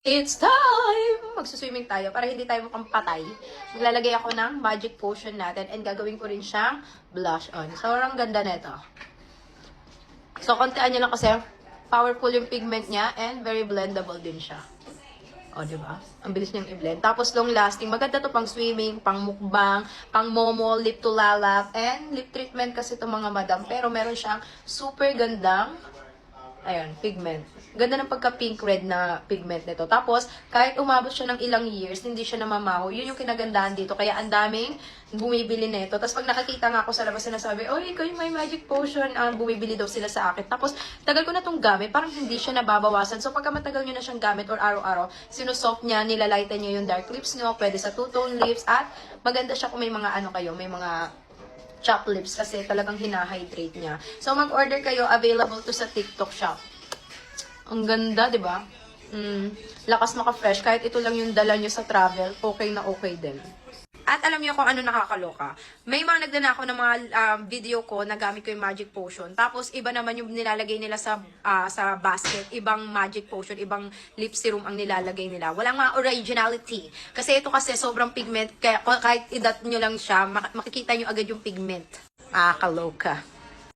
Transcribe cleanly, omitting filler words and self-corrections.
It's time! Magsuswimming tayo para hindi tayo mukhang patay. Maglalagay ako ng magic potion natin and gagawin ko rin siyang blush on. Sobrang ganda nito. So, kontian nyo lang kasi powerful yung pigment niya and very blendable din siya. O, diba? Ang bilis niyang i-blend. Tapos, long lasting. Maganda to pang swimming, pang mukbang, pang momo, lip to lalap, and lip treatment kasi to mga madam. Pero meron siyang super gandang ayun, pigment. Ganda ng pagka-pink red na pigment nito. Tapos, kahit umabot siya ng ilang years, hindi siya namamaho. Yun yung kinagandahan dito. Kaya ang daming bumibili nito. Tapos, pag nakakita nga ako sa labas, sinasabi, oy, ikaw yung may magic potion. Bumibili daw sila sa akin. Tapos, tagal ko na itong gamit. Parang hindi siya nababawasan. So, pagka matagal nyo na siyang gamit or araw-araw, sinusoft niya, nilalighten niya yung dark lips nyo. Pwede sa two-tone lips. At maganda siya kung may mga ano kayo, may mga chop lips kasi talagang hinahydrate niya. So, mag-order kayo. Available to sa TikTok shop. Ang ganda, di ba? Lakas maka-fresh. Kahit ito lang yung dala nyo sa travel, okay na okay din. At alam niyo kung ano nakakaloka. May mga nagdana ako ng mga video ko na gamit ko yung magic potion. Tapos, iba naman yung nilalagay nila sa basket. Ibang magic potion, ibang lip serum ang nilalagay nila. Walang mga originality. Kasi ito kasi sobrang pigment. Kaya kahit idat nyo lang siya, makikita nyo agad yung pigment. Kaloka.